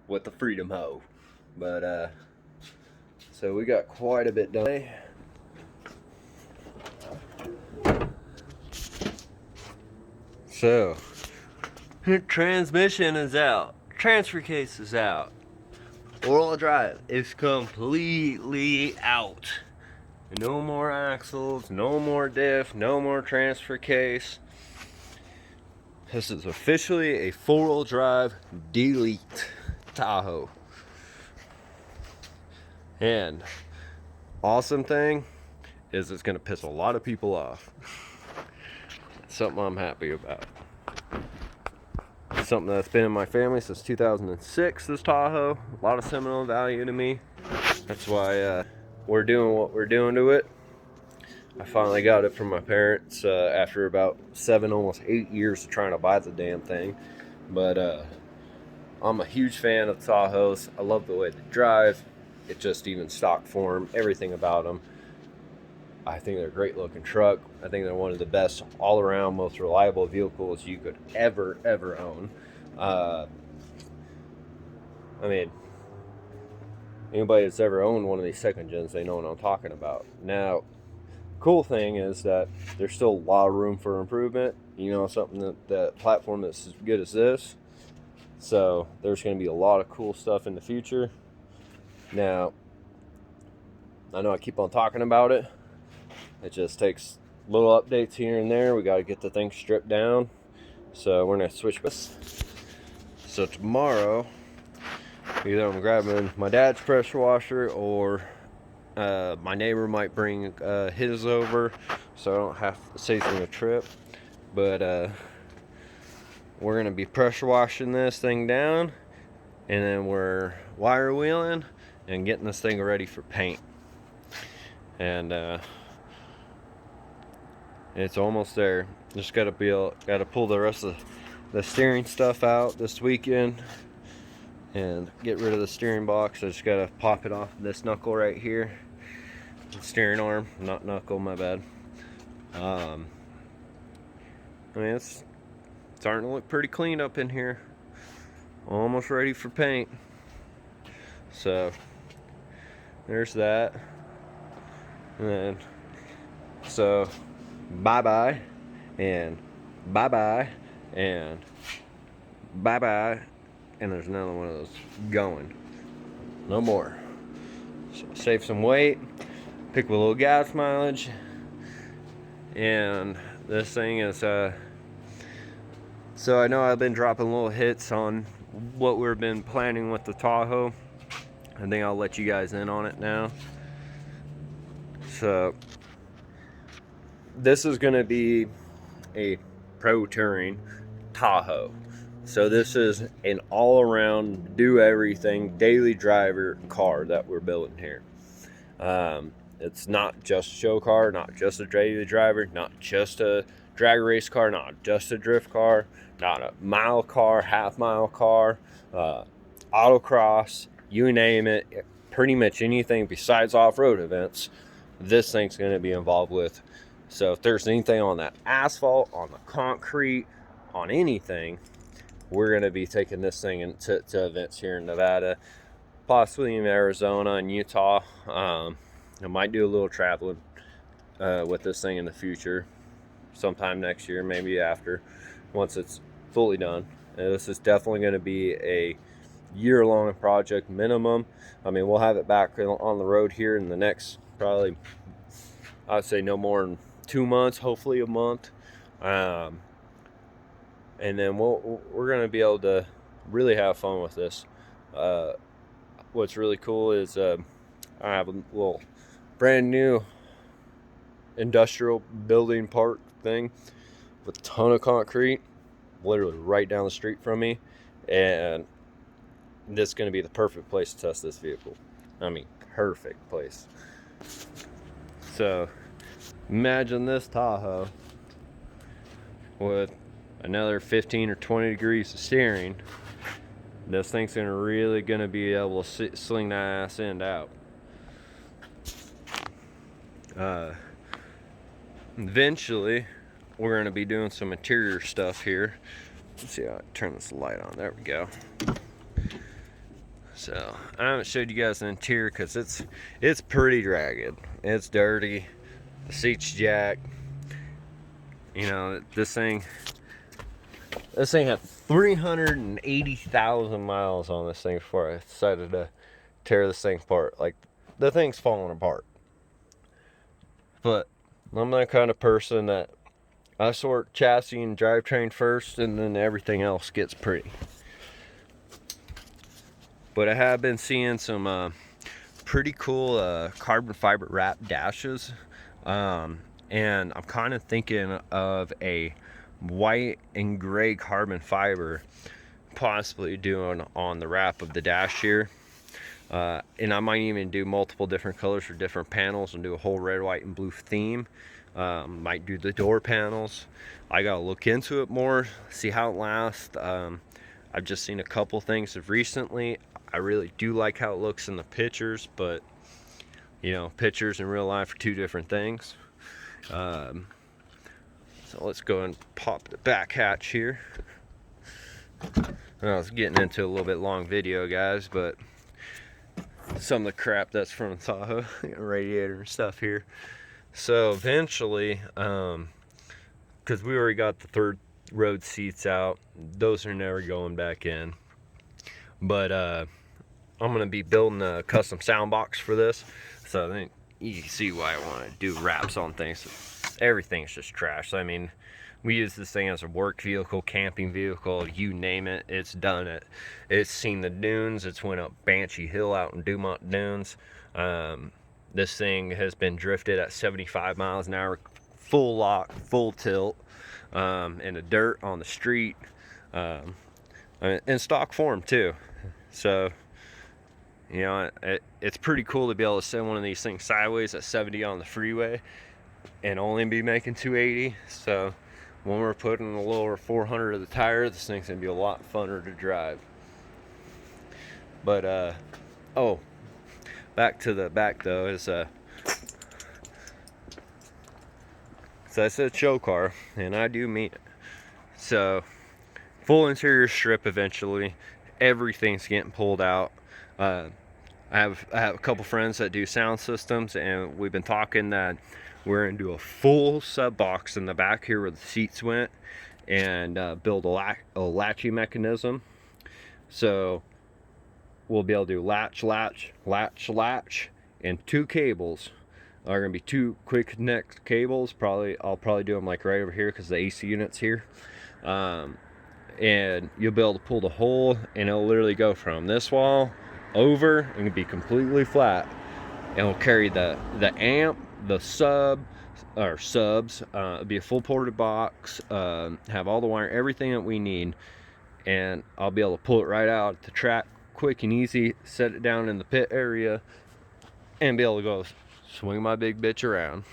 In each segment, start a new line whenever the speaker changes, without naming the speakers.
with the Freedom Hoe. But so we got quite a bit done. So transmission is out, transfer case is out, four-wheel drive is completely out. No more axles, no more diff, no more transfer case. This is officially a four-wheel drive delete Tahoe. And awesome thing is it's gonna piss a lot of people off. Something I'm happy about. Something that's been in my family since 2006, this Tahoe. A lot of sentimental value to me. That's why we're doing what we're doing to it. I finally got it from my parents after about 7, almost 8 years of trying to buy the damn thing. But I'm a huge fan of Tahoes. I love the way they drive. It just even stock form, everything about them. I think they're a great looking truck. I think they're one of the best all around, most reliable vehicles you could ever own. I mean, anybody that's ever owned one of these second gens, they know what I'm talking about. Now, cool thing is that there's still a lot of room for improvement. You know, something that platform that's as good as this. So there's going to be a lot of cool stuff in the future. Now, I know I keep on talking about it. It just takes little updates here and there. We got to get the thing stripped down. So we're going to switch this. So tomorrow, either I'm grabbing my dad's pressure washer or my neighbor might bring his over so I don't have to save me a trip. But we're going to be pressure washing this thing down. And then we're wire wheeling and getting this thing ready for paint. And it's almost there. Just gotta pull the rest of the steering stuff out this weekend and get rid of the steering box. I just gotta pop it off this knuckle right here. The steering arm, not knuckle, my bad. I mean, it's starting to look pretty clean up in here. Almost ready for paint. So there's that. And then so bye-bye and bye-bye and bye-bye, and there's another one of those going. No more. So save some weight, pick up a little gas mileage, and this thing is so I know I've been dropping little hits on what we've been planning with the Tahoe. I think I'll let you guys in on it now. So this is going to be a pro touring Tahoe. So this is an all-around, do-everything, daily driver car that we're building here. It's not just a show car, not just a daily driver, not just a drag race car, not just a drift car, not a mile car, half-mile car, autocross, you name it. Pretty much anything besides off-road events, this thing's going to be involved with. So if there's anything on that asphalt, on the concrete, on anything, we're going to be taking this thing into events here in Nevada, possibly in Arizona and Utah. I might do a little traveling with this thing in the future, sometime next year, maybe after, once it's fully done. And this is definitely going to be a year-long project minimum. I mean, we'll have it back on the road here in the next, probably, I'd say no more than 2 months, hopefully a month, and then we're going to be able to really have fun with this. What's really cool is I have a little brand new industrial building park thing with a ton of concrete, literally right down the street from me, and this is going to be the perfect place to test this vehicle. I mean, perfect place. So imagine this Tahoe with another 15 or 20 degrees of steering. This thing's really going to be able to sling that ass end out. Eventually, we're going to be doing some interior stuff here. Let's see how I turn this light on. There we go. So I haven't showed you guys the interior because it's pretty ragged. It's dirty. The seat's jacked. You know, this thing had 380,000 miles on this thing before I decided to tear this thing apart. Like, the thing's falling apart. But I'm that kind of person that I sort chassis and drivetrain first, and then everything else gets pretty. But I have been seeing some pretty cool carbon fiber wrap dashes, and I'm kind of thinking of a white and gray carbon fiber possibly doing on the wrap of the dash here. And I might even do multiple different colors for different panels and do a whole red, white, and blue theme. Might do the door panels. I gotta look into it more, see how it lasts. I've just seen a couple things of recently. I really do like how it looks in the pictures, but you know, pictures and real life are two different things. So let's go and pop the back hatch here. I was getting into a little bit long video, guys, but some of the crap that's from the Tahoe, radiator and stuff here. So eventually, because we already got the third road seats out, those are never going back in. But I'm gonna be building a custom sound box for this, so I think you can see why I want to do wraps on things. Everything's just trash. I mean, we use this thing as a work vehicle, camping vehicle, you name it, it's done it. It's seen the dunes, it's went up Banshee Hill out in Dumont Dunes. This thing has been drifted at 75 miles an hour, full lock, full tilt, in the dirt, on the street, in stock form too. So, you know, it's pretty cool to be able to send one of these things sideways at 70 on the freeway and only be making 280. So when we're putting a little over 400 of the tire, this thing's gonna be a lot funner to drive. But oh, back to the back though, is so I said show car, and I do mean it. So full interior strip eventually. Everything's getting pulled out. I have a couple friends that do sound systems, and we've been talking that we're gonna do a full sub box in the back here where the seats went, and build a latching mechanism. So we'll be able to do latch, and two cables. Are gonna be two quick connect cables. I'll probably do them like right over here because the AC unit's here. And you'll be able to pull the hole, and it'll literally go from this wall over and be completely flat, and it'll carry the amp, the subs. It'll be a full ported box, have all the wire, everything that we need, and I'll be able to pull it right out at the track quick and easy, set it down in the pit area, and be able to go swing my big bitch around.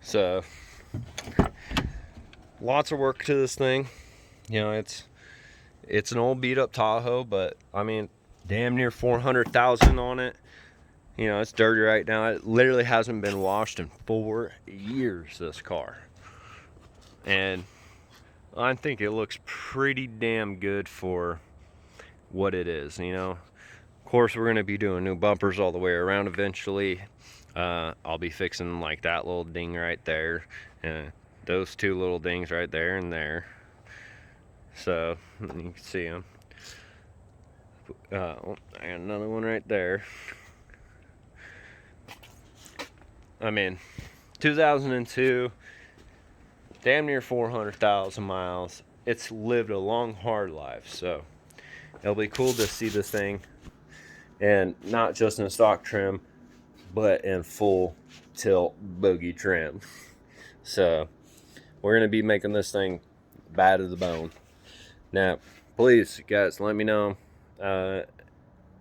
So lots of work to this thing. You know, it's an old beat up Tahoe, but I mean, damn near 400,000 on it. You know, it's dirty right now. It literally hasn't been washed in 4 years, this car. And I think it looks pretty damn good for what it is, you know. Of course, we're gonna be doing new bumpers all the way around eventually. I'll be fixing like that little ding right there, and those two little dings right there and there. So you can see them. And another one right there. I mean, 2002, damn near 400,000 miles. It's lived a long, hard life. So it'll be cool to see this thing, and not just in stock trim, but in full tilt bogey trim. So we're gonna be making this thing bad to the bone. Now, please, guys, let me know.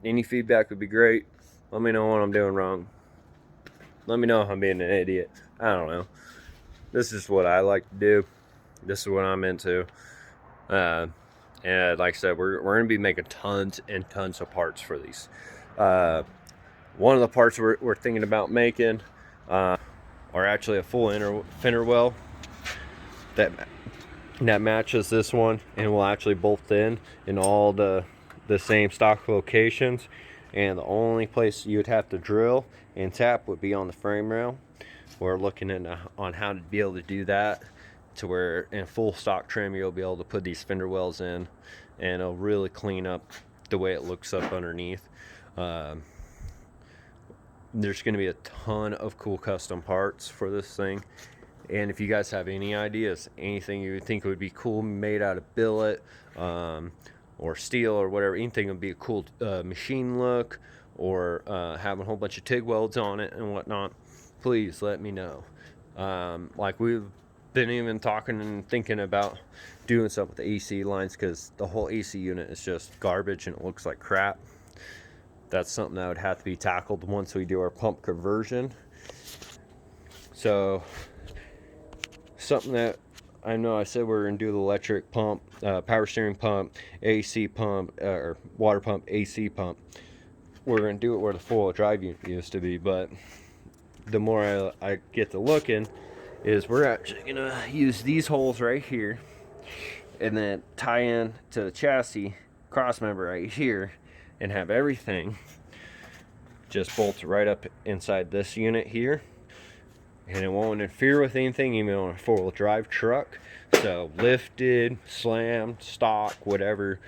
Any feedback would be great. Let me know what I'm doing wrong. Let me know if I'm being an idiot. I don't know. This is what I like to do. This is what I'm into. And like I said, we're going to be making tons and tons of parts for these. One of the parts we're thinking about making are actually a full fender well that that matches this one, and will actually bolt in all the same stock locations. And the only place you would have to drill and tap would be on the frame rail. We're looking on how to be able to do that to where in full stock trim you'll be able to put these fender wells in, and it'll really clean up the way it looks up underneath. There's going to be a ton of cool custom parts for this thing, and if you guys have any ideas, anything you think would be cool made out of billet or steel or whatever, anything would be a cool machine look, or having a whole bunch of TIG welds on it and whatnot, please let me know. Like, we've been even talking and thinking about doing stuff with the AC lines, because the whole AC unit is just garbage and it looks like crap. That's something that would have to be tackled once we do our pump conversion. So something that I know I said we're going to do the electric pump, power steering pump, AC pump, or water pump, AC pump. We're going to do it where the four-wheel drive unit used to be, but the more I get to looking, is we're actually going to use these holes right here and then tie in to the chassis cross member right here, and have everything just bolt right up inside this unit here, and it won't interfere with anything even on a four-wheel drive truck. So lifted, slammed, stock, whatever,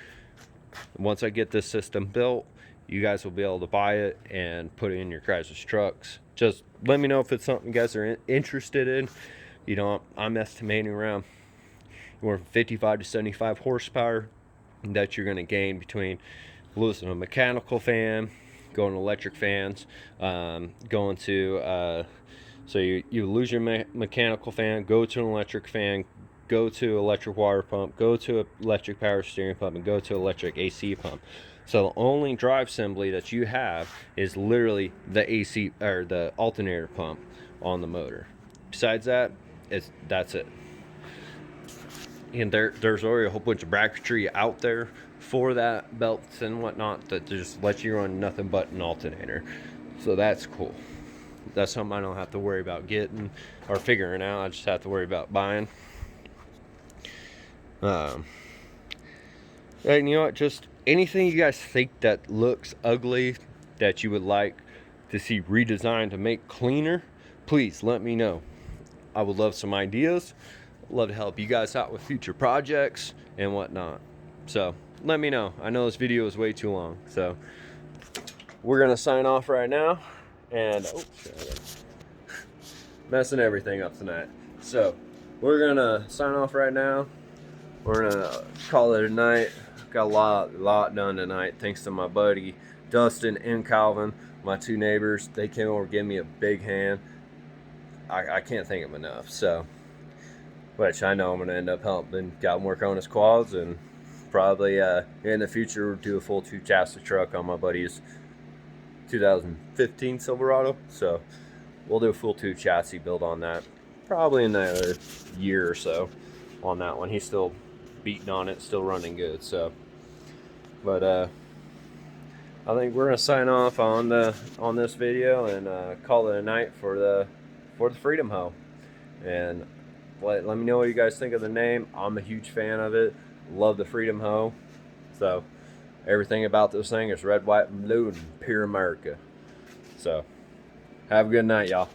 once I get this system built, you guys will be able to buy it and put it in your guys' trucks. Just let me know if it's something you guys are interested in. You know, I'm estimating around 55 to 75 horsepower that you're going to gain between losing a mechanical fan, going to electric fans, going to so you lose your mechanical fan, go to an electric fan, go to electric water pump, go to electric power steering pump, and go to electric AC pump. So the only drive assembly that you have is literally the AC or the alternator pump on the motor. Besides that, that's it. And there's already a whole bunch of bracketry out there for that, belts and whatnot, that just lets you run nothing but an alternator. So that's cool. That's something I don't have to worry about getting or figuring out. I just have to worry about buying. And you know what, just anything you guys think that looks ugly that you would like to see redesigned to make cleaner, please let me know. I would love some ideas. Love to help you guys out with future projects and whatnot. So let me know. I know this video is way too long, so we're gonna sign off right now. And messing everything up tonight. So we're gonna sign off right now. We're gonna call it a night. Got a lot done tonight, thanks to my buddy Dustin and Calvin, my two neighbors. They came over, gave me a big hand. I can't thank them enough. So, which I know I'm gonna end up helping. Got them work on his quads, and probably in the future do a full 2 chassis truck on my buddy's 2015 Silverado. So we'll do a full 2 chassis build on that, probably in another year or so on that one. He's still beating on it, still running good. So, but I think we're gonna sign off on this video and call it a night for the Freedom Tahoe. And let me know what you guys think of the name. I'm a huge fan of it. Love the Freedom Tahoe. So everything about this thing is red, white, and blue, and pure America. So have a good night, y'all.